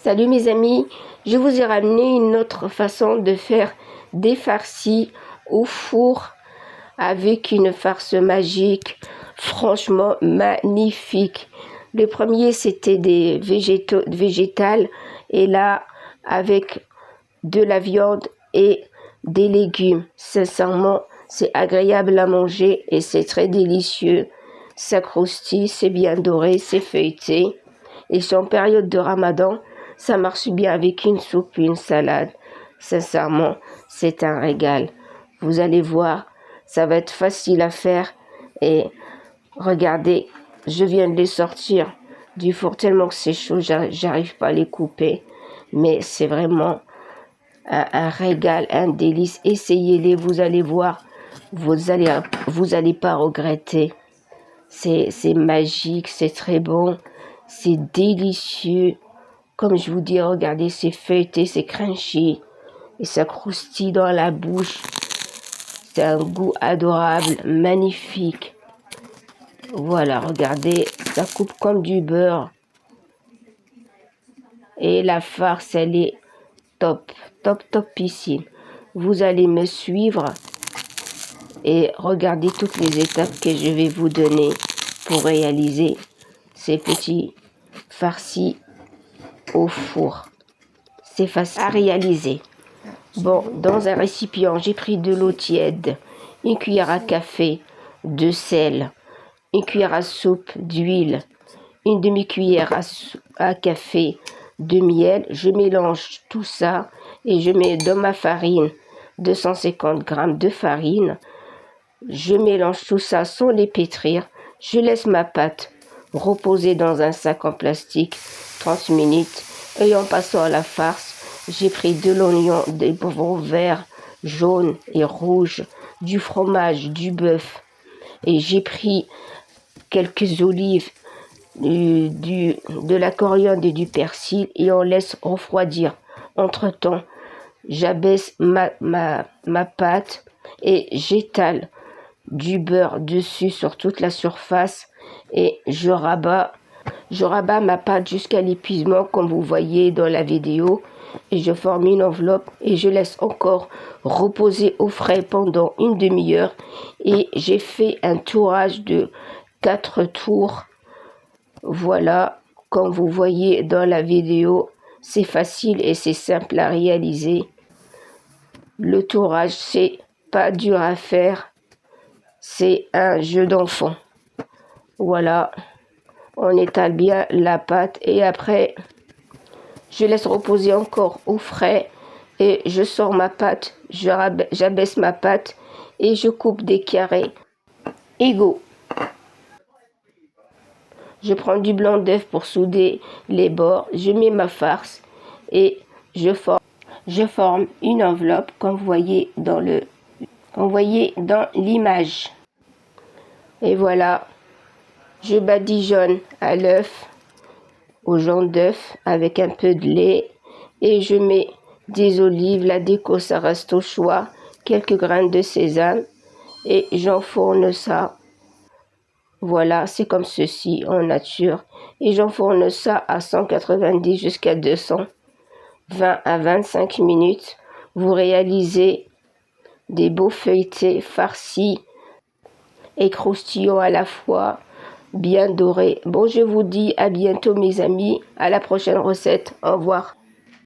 Salut mes amis, je vous ai ramené une autre façon de faire des farcis au four avec une farce magique, franchement magnifique. Le premier c'était des végétales et là avec de la viande et des légumes. Sincèrement, c'est agréable à manger et c'est très délicieux. Ça croustille, c'est bien doré, c'est feuilleté. Et c'est en période de Ramadan, ça marche bien avec une soupe, une salade. Sincèrement, c'est un régal. Vous allez voir, ça va être facile à faire. Et regardez, je viens de les sortir du four tellement que c'est chaud, j'arrive pas à les couper. Mais c'est vraiment un régal, un délice. Essayez-les, vous allez voir, vous allez pas regretter. C'est magique, c'est très bon, c'est délicieux. Comme je vous dis, regardez, c'est feuilleté, c'est crunchy et ça croustille dans la bouche. C'est un goût adorable, magnifique. Voilà, regardez, ça coupe comme du beurre. Et la farce, elle est top, topissime. Vous allez me suivre et regarder toutes les étapes que je vais vous donner pour réaliser ces petits farcis au four. C'est facile à réaliser. Bon, dans un récipient, j'ai pris de l'eau tiède, une cuillère à café de sel, une cuillère à soupe d'huile, une demi-cuillère à café de miel. Je mélange tout ça et je mets dans ma farine 250 g de farine. Je mélange tout ça sans les pétrir. Je laisse ma pâte reposer dans un sac en plastique 30 minutes. Et en passant à la farce, j'ai pris de l'oignon, des poivrons verts, jaunes et rouges, du fromage, du bœuf. Et j'ai pris quelques olives, de la coriandre et du persil et on laisse refroidir. Entre-temps, j'abaisse ma pâte et j'étale du beurre dessus sur toute la surface et je rabats ma pâte jusqu'à l'épuisement comme vous voyez dans la vidéo et je forme une enveloppe et je laisse encore reposer au frais pendant une demi-heure et j'ai fait un tourage de 4 tours. Voilà, comme vous voyez dans la vidéo, c'est facile et c'est simple à réaliser. Le tourage, c'est pas dur à faire. C'est un jeu d'enfant. Voilà, on étale bien la pâte et après, je laisse reposer encore au frais et je sors ma pâte, j'abaisse ma pâte et je coupe des carrés égaux. Je prends du blanc d'œuf pour souder les bords, je mets ma farce et je forme une enveloppe comme vous voyez dans l'image. Et voilà, je badigeonne à l'œuf, au jaune d'œuf avec un peu de lait et je mets des olives, la déco ça reste au choix, quelques graines de sésame et j'enfourne ça. Voilà, c'est comme ceci en nature et j'enfourne ça à 190 jusqu'à 200, 20 à 25 minutes. Vous réalisez des beaux feuilletés farcis et croustillants à la fois, bien dorés. Bon, je vous dis à bientôt mes amis, à la prochaine recette. Au revoir.